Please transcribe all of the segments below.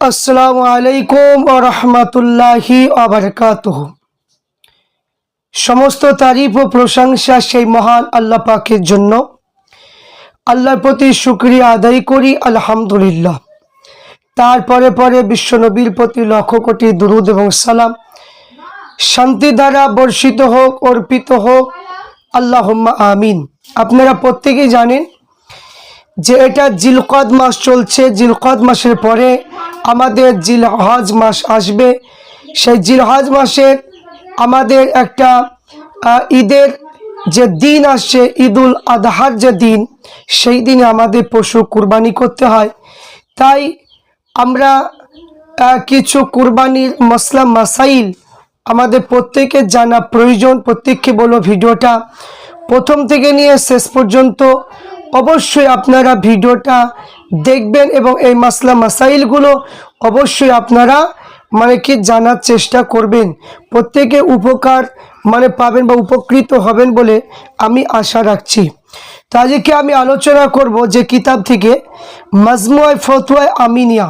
আসসালামু আলাইকুম ওয়া রাহমাতুল্লাহি ওয়া বারাকাতুহু। সমস্ত তারিফ ও প্রশংসা সেই মহান আল্লাহ পাকের জন্য। আল্লাহর প্রতি শুকরিয়া আদায় করি আলহামদুলিল্লাহ। তারপরে পরে বিশ্বনবীর প্রতি লক্ষ কোটি দুরুদ এবং সালাম শান্তি দ্বারা বর্ষিত হোক, অর্পিত হোক, আল্লাহুম্মা আমিন। আপনারা প্রত্যেকেই জানেন যে এটা জিলকদ মাস চলছে। জিলকদ মাসের পরে আমাদের জিলহজ মাস আসবে। সেই জিলহজ মাসের আমাদের একটা ঈদের যে দিন আসছে, ঈদুল আদহার যে দিন, সেই দিনে আমাদের পশু কুরবানি করতে হয়। তাই আমরা কিছু কুরবানির মসলা মাসাইল আমাদের প্রত্যেকের জানা প্রয়োজন। প্রত্যেককে বলো ভিডিওটা প্রথম থেকে নিয়ে শেষ পর্যন্ত অবশ্যই আপনারা ভিডিওটা দেখবেন এবং এই মাসলা মাসাইলগুলো অবশ্যই আপনারা জানার চেষ্টা করবেন। প্রত্যেকে উপকার পাবেন বা উপকৃত হবেন বলে আমি আশা রাখছি। তো আজকে আমি আলোচনা করব যে কিতাব থেকে মাজমুআ ফতোয়া আমিনিয়া,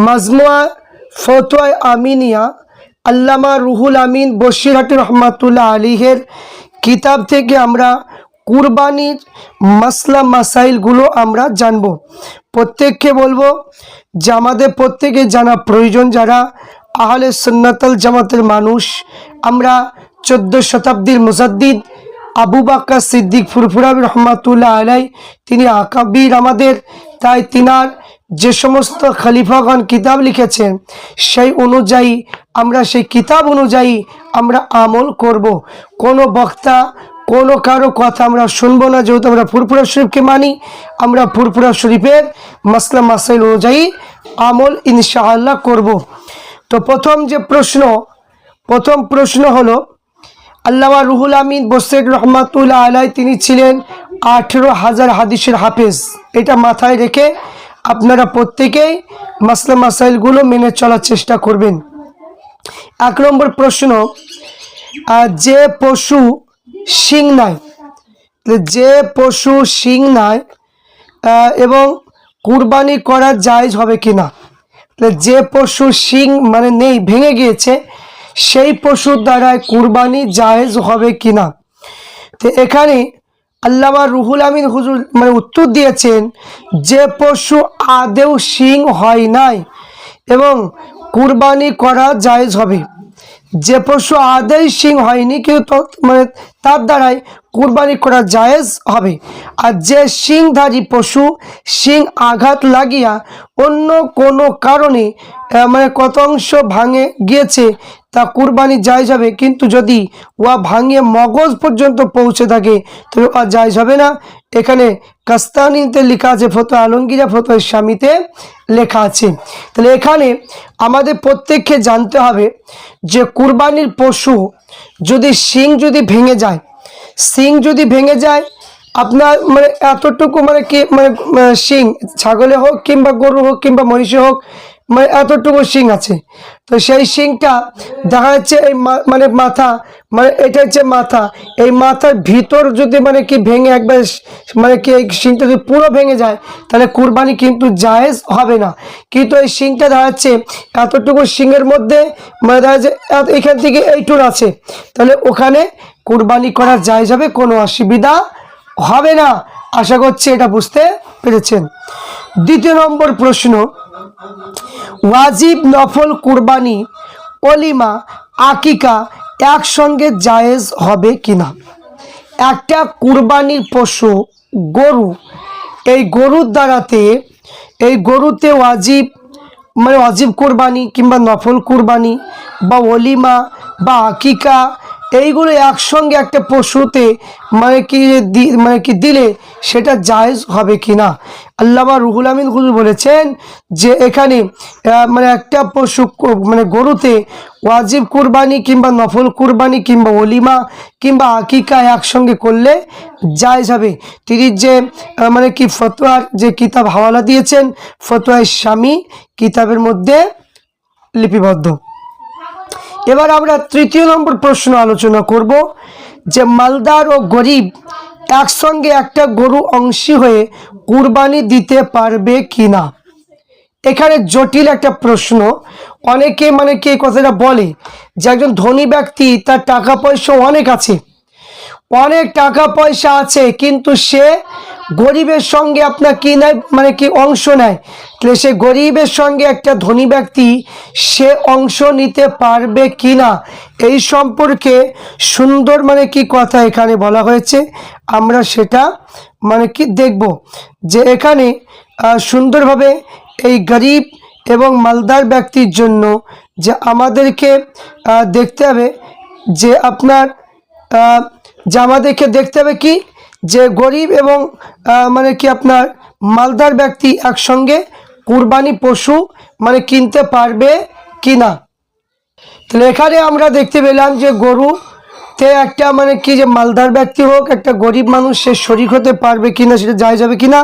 মাজমুআ ফতোয়া আমিনিয়া আল্লামা রুহুল আমিন বসিরহাটি রহমাতুল্লাহ আলাইহির কিতাব থেকে আমরা কুরবানির মাসলা মাসাইলগুলো আমরা জানব। প্রত্যেককে বলবো যে আমাদের প্রত্যেকে জানা প্রয়োজন, যারা আহলে সুন্নাতুল জামাতের মানুষ। আমরা 14 শতাব্দীর মুজাদ্দিদ আবু বকর সিদ্দিক ফুরফুরাবি রহমাতুল্লাহ আলাই তিনি আকাবির আমাদের। তাই তিনার যে সমস্ত খলিফাগণ কিতাব লিখেছেন সেই অনুযায়ী আমরা সেই কিতাব অনুযায়ী আমরা আমল করব। কোনো বক্তা কোনো কারো কথা আমরা শুনবো না। যেহেতু আমরা ফুরফুরা শরীফকে মানি, আমরা ফুরফুরা শরীফের মাসলা মাসাইল অনুযায়ী আমল ইনশাআল্লাহ করব। তো প্রথম প্রশ্ন হলো, আল্লামা রুহুল আমিন বসিরহাটি রহমাতুল্লাহ আলাই তিনি ছিলেন 18,000 হাদিসের হাফেজ। এটা মাথায় রেখে আপনারা প্রত্যেকেই মাসলা মাসাইলগুলো মেনে চলার চেষ্টা করবেন। 1 নম্বর প্রশ্ন, যে পশু শিং নাই, যে পশু শিং নাই এবং কুরবানি করা জায়েজ হবে কিনা? যে পশু শিং নেই, ভেঙে গিয়েছে, সেই পশুর দ্বারা কুরবানি জায়েজ হবে কিনা? তো এখানে আল্লামা রুহুল আমিন হুজুর উত্তর দিয়েছেন যে পশু আদেও শিং হয় নাই এবং কুরবানি করা জায়েজ হবে। যে পশু আদেই শিং হয়নি কিন্তু তার দ্বারাই কুরবানি করা জায়েজ হবে। আর যে শিংধারী পশু শিং আঘাত লাগিয়া অন্য কোনো কারণে কত অংশ ভাঙে গিয়েছে তা কুরবানি জায়েজ হবে, কিন্তু যদি ওয়া ভাঙিয়ে মগজ পর্যন্ত পৌঁছে থাকে তবে ওয়া জায়েজ হবে না। এখানে কাস্তানিতে লেখা আছে, ফতোয়া আলমগীরা ফতোয়া শামিতে লেখা আছে। তাহলে এখানে আমাদের প্রত্যেককে জানতে হবে যে কুরবানির পশু যদি শিং যদি ভেঙে যায়, শিং যদি ভেঙে যায়, আপনার এতটুকু শিং, ছাগলে হোক কিংবা গরু হোক কিংবা মহিষে হোক, এতটুকু শিং আছে, তো সেই শিংটা দেখা যাচ্ছে এই মাথা, এটা হচ্ছে মাথা, এই মাথার ভিতর যদি ভেঙে একবার এই শিংটা যদি পুরো ভেঙে যায় তাহলে কুরবানি কিন্তু জায়েজ হবে না। কিন্তু এই শিংটা দেখা যাচ্ছে এতটুকু শিংয়ের মধ্যে দেখা যাচ্ছে এখান থেকে এইটুর আছে, তাহলে ওখানে কুরবানি করা জায়েজ হবে, কোনো অসুবিধা হবে না। আশা করছি এটা বুঝতে পেরেছেন। 2 নম্বর প্রশ্ন, ওয়াজিব নফল কুরবানি অলিমা আকিকা একসঙ্গে জায়েজ হবে কিনা? একটা কুরবানির পশু গরু, এই গরুর দ্বারাতে এই গরুতে ওয়াজিব ওয়াজিব কুরবানি কিংবা নফল কুরবানি বা অলিমা বা আকিকা এইগুলো একসঙ্গে একটা পশুতে দিলে সেটা জায়েজ হবে কিনা? আল্লামা রুহুল আমিন হুজুর বলেছেন যে এখানে একটা পশু গরুতে ওয়াজিব কুরবানি কিংবা নফল কুরবানি কিংবা অলিমা কিংবা আকিকা একসঙ্গে করলে জায়েজ হবে। তিনি যে ফতোয়ার যে কিতাব হাওয়ালা দিয়েছেন, ফতোয়া শামি কিতাবের মধ্যে লিপিবদ্ধ। এবার আমরা 3 নম্বর প্রশ্ন আলোচনা করব যে মালদার ও গরিব একসঙ্গে একটা গরু অংশী হয়ে কুরবানি দিতে পারবে কিনা? এখানে জটিল একটা প্রশ্ন। অনেকে মানে কি এই কথাটা বলে যে একজন ধনী ব্যক্তি, তার টাকা পয়সা অনেক আছে, অনেক টাকা পয়সা আছে, কিন্তু সে গরিবের সঙ্গে আপনার কি নেয়, মানে কি অংশ নেয়। তাহলে সে গরিবের সঙ্গে একটা ধনী ব্যক্তি সে অংশ নিতে পারবে কি না, এই সম্পর্কে সুন্দর মানে কি কথা এখানে বলা হয়েছে। আমরা সেটা মানে কি দেখব যে এখানে সুন্দরভাবে এই গরিব এবং মালদার ব্যক্তির জন্য যে আমাদেরকে দেখতে হবে যে আপনার যে আমাদেরকে দেখতে হবে কি, যে গরিব এবং মানে কি আপনার মালদার ব্যক্তি একসঙ্গে কুরবানি পশু মানে কিনতে পারবে কি না। তাহলে এখানে আমরা দেখতে পেলাম যে গরুতে একটা মানে কি, যে মালদার ব্যক্তি হোক একটা গরিব মানুষ সে শরিক হতে পারবে কিনা, সেটা জায়েজ হবে কিনা।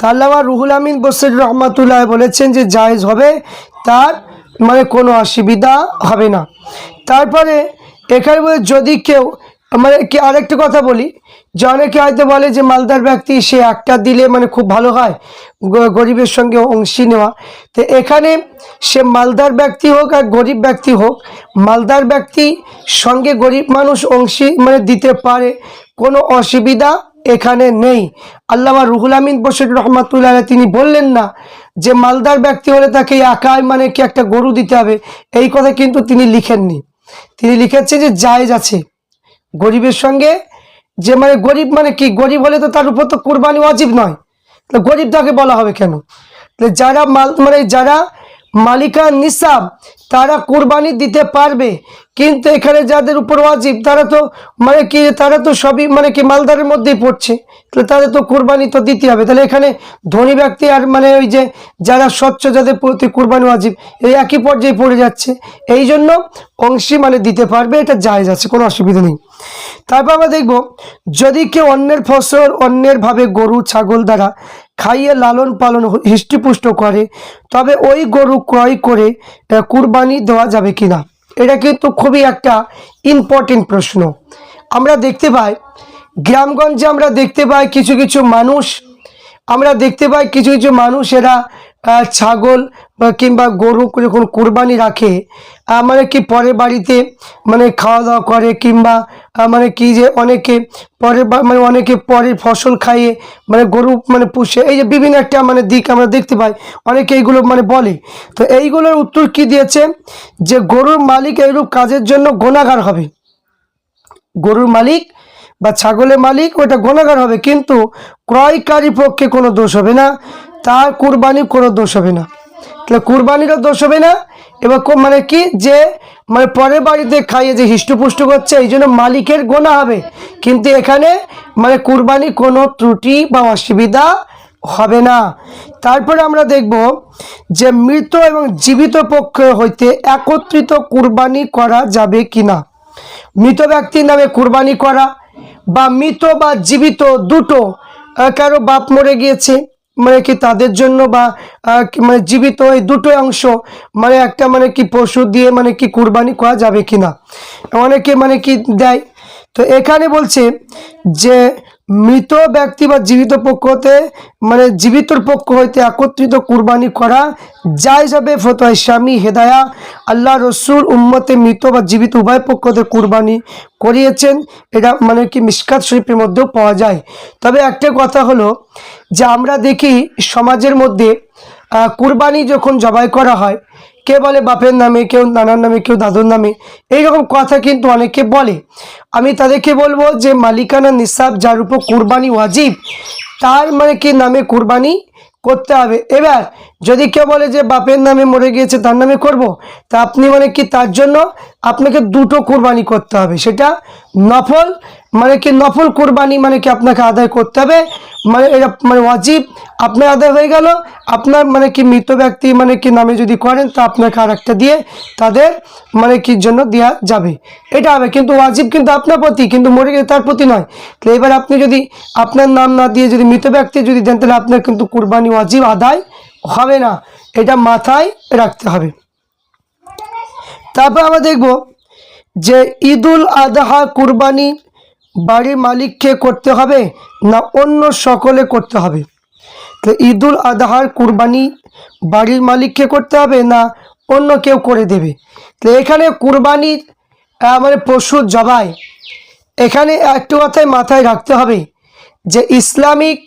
তাহলে আমার রুহুল আমিন বসরি রহমাতুল্লাহ বলেছেন যে জায়েজ হবে, তার মানে কোনো অসুবিধা হবে না। তারপরে এখানে বলে যদি কেউ মানে কি আরেকটা কথা বলি, যে অনেকে হয়তো বলে যে মালদার ব্যক্তি সে একটা দিলে মানে খুব ভালো হয়, গরিবের সঙ্গে অংশী নেওয়া। তো এখানে সে মালদার ব্যক্তি হোক আর গরিব ব্যক্তি হোক, মালদার ব্যক্তি সঙ্গে গরিব মানুষ অংশী মানে দিতে পারে, কোনো অসুবিধা এখানে নেই। আল্লামা রুহুল আমিন বসরি রহমাতুল্লাহ তিনি বললেন না যে মালদার ব্যক্তি হলে তাকে একাই মানে কি একটা গরু দিতে হবে, এই কথা কিন্তু তিনি লিখেননি। তিনি লিখেছেন যে জায়েজ আছে গরিবের সঙ্গে, যে মানে গরিব মানে কি, গরিব হলে তো তার উপর তো কুরবানি ওয়াজিব নয়, তো গরিব তাকে বলা হবে কেন। যারা মানে যারা মালিকা নিসাব তারা কুরবানি দিতে পারবে, কিন্তু এখানে যাদের উপর ওয়াজিব তারা তো মানে কি, তারা তো সবই মানে কি মালদারের মধ্যেই পড়ছে, তাহলে তাদের তো কুরবানি তো দিতে হবে। তাহলে এখানে ধনী ব্যক্তি আর মানে ওই যে যারা স্বচ্ছ যাদের প্রতি কুরবানি ওয়াজিব এই একই পর্যায়ে পড়ে যাচ্ছে, এই জন্য অংশী মানে দিতে পারবে, এটা জায়েজ আছে, কোনো অসুবিধা নেই। তারপর আমরা দেখব যদি কেউ অন্যের ফসল অন্যের ভাবে গরু ছাগল দ্বারা খাইয়ে লালন পালন হৃষ্টপুষ্ট করে, তবে ওই গরু ক্রয় করে কুরবানি দেওয়া যাবে কিনা। এটা কিন্তু খুবই একটা ইম্পর্টেন্ট প্রশ্ন। আমরা দেখতে পাই গ্রামগঞ্জে, আমরা দেখতে পাই কিছু কিছু মানুষ, আমরা দেখতে পাই কিছু কিছু মানুষ এরা ছাগল কিংবা গরু যখন কুরবানি রাখে মানে কি পরের বাড়িতে মানে খাওয়া দাওয়া করে, কিংবা মানে কি যে অনেকে পরের মানে অনেকে পরের ফসল খাইয়ে মানে গরু মানে পুষে, এই যে বিভিন্ন একটা মানে দিক আমরা দেখতে পাই, অনেকে এইগুলো মানে বলে। তো এইগুলোর উত্তর কি দিয়েছে, যে গরুর মালিক এইরূপ কাজের জন্য গুনাহগার হবে, গরুর মালিক বা ছাগলের মালিক ওটা গুনাহগার হবে, কিন্তু ক্রয়কারী পক্ষে কোনো দোষ হবে না, তার কুরবানির কোনো দোষ হবে না। তাহলে কুরবানিরও দোষ হবে না, এবার মানে কি যে মানে পরের বাড়িতে খাইয়ে যে হিষ্টপুষ্ট করছে এই জন্য মালিকের গুনাহ হবে, কিন্তু এখানে মানে কুরবানি কোনো ত্রুটি বা অসুবিধা হবে না। তারপরে আমরা দেখব যে মৃত এবং জীবিত পক্ষ হইতে একত্রিত কুরবানি করা যাবে কিনা। মৃত ব্যক্তির নামে কুরবানি করা বা মৃত বা জীবিত দুটো, কারো বাপ মরে গিয়েছে মানে কি তাদের জন্য, বা মানে জীবিত এই দুটো অংশ মানে একটা মানে কি পশু দিয়ে মানে কি কুরবানি করা যাবে কিনা, অনেকে মানে কি দেয়। তো এখানে বলছে যে মৃত ব্যক্তি বা জীবিত পক্ষ হতে মানে জীবিতর পক্ষ হইতে একত্রিত কুরবানি করা জায়েজ হবে। ফতোয়া ইসলামী হেদায়া আল্লাহ রসুল উম্মতে মৃত বা জীবিত উভয় পক্ষ হতে কুরবানি করিয়েছেন, এটা মানে কি মিশকাত শরীফের মধ্যেও পাওয়া যায়। তবে একটা কথা হলো যে আমরা দেখি সমাজের মধ্যে কুরবানি যখন জবাই করা হয়, কে বলে বাপের নামে, কেউ নানার নামে, কেউ দাদুর নামে, এইরকম কথা কিন্তু অনেকে বলে। আমি তাদেরকে বলবো যে মালিকানা নিসাব যার উপর কুরবানি ওয়াজিব তার মানে কি নামে কুরবানি করতে হবে। এবার যদি কেউ বলে যে বাপের নামে মরে গিয়েছে তার নামে করব, তা আপনি মানে কি তার জন্য আপনাকে দুটো কুরবানি করতে হবে, সেটা নফল মানে কি নফল কুরবানি মানে কি আপনাকে আদায় করতে হবে, মানে এটা মানে ওয়াজিব আপনার আদায় হয়ে গেল। আপনার মানে কি মৃত ব্যক্তি মানে কি নামে যদি করেন তা আপনাকে আর একটা দিয়ে তাদের মানে কি জন্য দেওয়া যাবে, এটা হবে, কিন্তু ওয়াজিব কিন্তু আপনার প্রতি, কিন্তু মরে গেলে তার প্রতি নয়। তো এবার আপনি যদি আপনার নাম না দিয়ে যদি মৃত ব্যক্তি যদি দেন তাহলে আপনার কিন্তু কুরবানি ওয়াজিব আদায় হবে না, এটা মাথায় রাখতে হবে। তারপর আমরা দেখব যে ঈদুল আদহা কুরবানি বাড়ির মালিককে করতে হবে না অন্য সকলে করতে হবে। তো ঈদুল আজহার কুরবানি বাড়ির মালিককে করতে হবে না অন্য কেউ করে দেবে? তো এখানে কুরবানির মানে পশু জবাই, এখানে একটু কথাই মাথায় রাখতে হবে যে ইসলামিক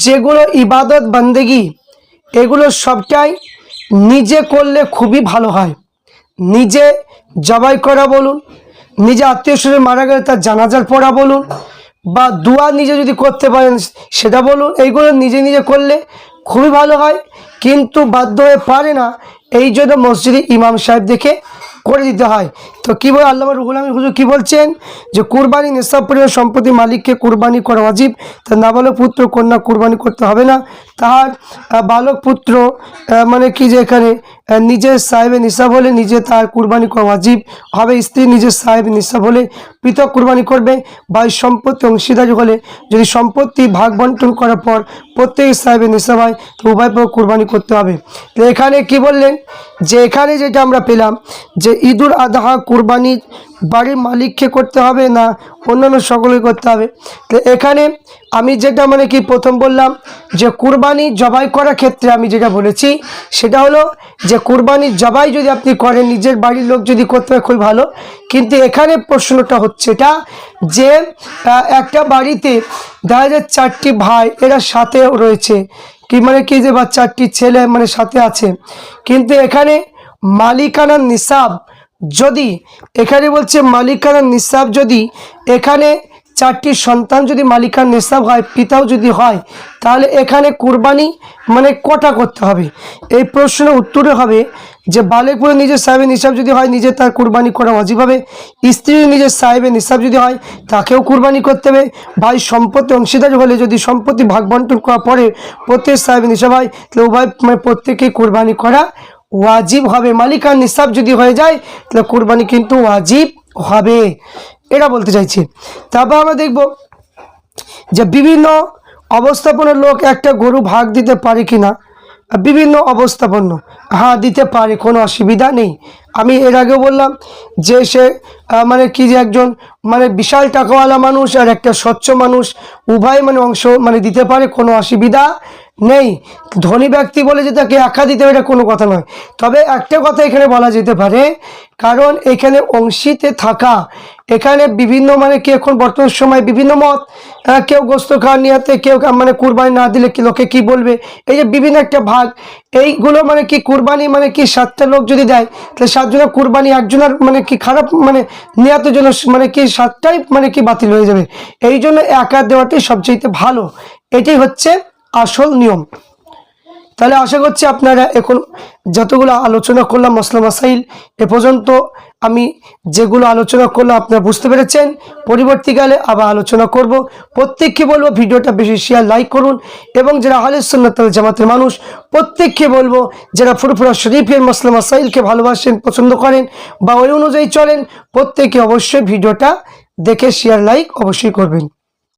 যেগুলো ইবাদত বান্দেগি এগুলো সবটাই নিজে করলে খুবই ভালো হয়। নিজে জবাই করা বলুন, নিজে আত্মীয় স্বজন মারা গেলে তার জানাজার পড়া বলুন, বা দোয়া নিজে যদি করতে পারেন সেটা বলুন, এইগুলো নিজে নিজে করলে খুবই ভালো হয়। কিন্তু বাধ্য হয়ে পারে না, এই জন্য মসজিদে ইমাম সাহেব দেখে করে দিতে হয়। তো কী বলে আল্লামা রুহুল আমিন হুজুর কী বলছেন যে কুরবানি নিসাব পরিমাণ সম্পত্তি মালিককে কুরবানি করা ওয়াজিব। তার নাবালক পুত্র কন্যা কুরবানি করতে হবে না। তাহার বালক পুত্র মানে কি যে এখানে নিজের সাহেবে নিসাব হলে নিজে তার কুরবানি করা ওয়াজিব হবে। স্ত্রী নিজের সাহেব নিসাব হলে পৃথক কুরবানি করবে। বা সম্পত্তি অংশীদারি হলে যদি সম্পত্তি ভাগ বন্টন করার পর প্রত্যেক সাহেবে নিসাব হয় তো উভয় পক্ষ কুরবানি করতে হবে। তো এখানে কি বললেন যে এখানে যেটা আমরা পেলাম যে ঈদুল আজহা কুরবানি বাড়ির মালিককে করতে হবে না অন্যান্য সকলে করতে হবে। তো এখানে আমি যেটা মানে কি প্রথম বললাম যে কুরবানি জবাই করার ক্ষেত্রে আমি যেটা বলেছি সেটা হলো যে কুরবানি জবাই যদি আপনি করেন নিজের বাড়ির লোক যদি করতে হয় খুবই ভালো। কিন্তু এখানে প্রশ্নটা হচ্ছে এটা যে একটা বাড়িতে দেখা যায় 4টি ভাই এরা সাথে রয়েছে, কি মানে কি যে বা 4টি ছেলে মানে সাথে আছে, কিন্তু এখানে মালিকানার নিসাব যদি এখানে বলছে মালিকানার নিসাব যদি এখানে 4টি সন্তান যদি মালিকার নিসাব হয় পিতাও যদি হয় তাহলে এখানে কুরবানি মানে কটা করতে হবে? এই প্রশ্নের উত্তরে হবে যে বালেকপুরে নিজের সাহেবের নিসাব যদি হয় নিজে তার কুরবানি করা ওয়াজিব হবে। স্ত্রীর নিজের সাহেবের নিসাব যদি হয় তাকেও কুরবানি করতে হবে। ভাই সম্পত্তি অংশীদার হলে যদি সম্পত্তি ভাগ বন্টন করার পরে প্রত্যেক সাহেবের নিসাব হয় তাহলে উভয় মানে প্রত্যেকেই কুরবানি করা ওয়াজিব হবে। মালিকার নিসাব যদি হয়ে যায় তাহলে কুরবানি কিন্তু ওয়াজিব হবে, এটা বলতে চাইছি। তারপর আমরা দেখব যে বিভিন্ন অবস্থাপনার লোক একটা গরু ভাগ দিতে পারে কিনা। বিভিন্ন অবস্থাপন্ন হ্যাঁ দিতে পারে, কোনো অসুবিধা নেই। আমি এর আগেও বললাম যে সে মানে কি যে একজন মানে বিশাল টাকাওয়ালা মানুষ আর একটা স্বচ্ছ মানুষ উভয় মানে অংশ মানে দিতে পারে, কোনো অসুবিধা নেই। ধনী ব্যক্তি বলে যে তাকে একা দিতে হবে এটা কোনো কথা নয়। তবে একটা কথা এখানে বলা যেতে পারে, কারণ এখানে অংশীতে থাকা এখানে বিভিন্ন মানে কি এখন বর্তমান সময় বিভিন্ন মত, কেউ গোস্ত খাওয়ার নিয়াতে কেউ মানে কুরবানি না দিলে কি লোকে কি বলবে, এই যে বিভিন্ন একটা ভাগ এইগুলো মানে কি কুরবানি মানে কি 7টা লোক যদি দেয় তাহলে 7 জনের কুরবানি একজনের মানে কি খারাপ মানে নিয়াতের জন্য মানে কি 7টাই মানে কি বাতিল হয়ে যাবে। এই জন্য একা দেওয়াটাই সবচেয়ে ভালো, এটাই হচ্ছে আসল নিয়ম। তাহলে আশা করছি আপনারা এখন যতগুলো আলোচনা করলাম মসলা মাসাইল এ পর্যন্ত আমি যেগুলো আলোচনা করলাম আপনারা বুঝতে পেরেছেন। পরবর্তীকালে আবার আলোচনা করব। প্রত্যেককে বলবো ভিডিওটা বেশি শেয়ার লাইক করুন এবং যারা আহলে সুন্নাত ওয়াল জামাতের মানুষ প্রত্যেককে বলবো যারা ফুরফুরা শরীফের মসলা মাসাইলকে ভালোবাসেন পছন্দ করেন বা ওই অনুযায়ী চলেন প্রত্যেকে অবশ্যই ভিডিওটা দেখে শেয়ার লাইক অবশ্যই করবেন।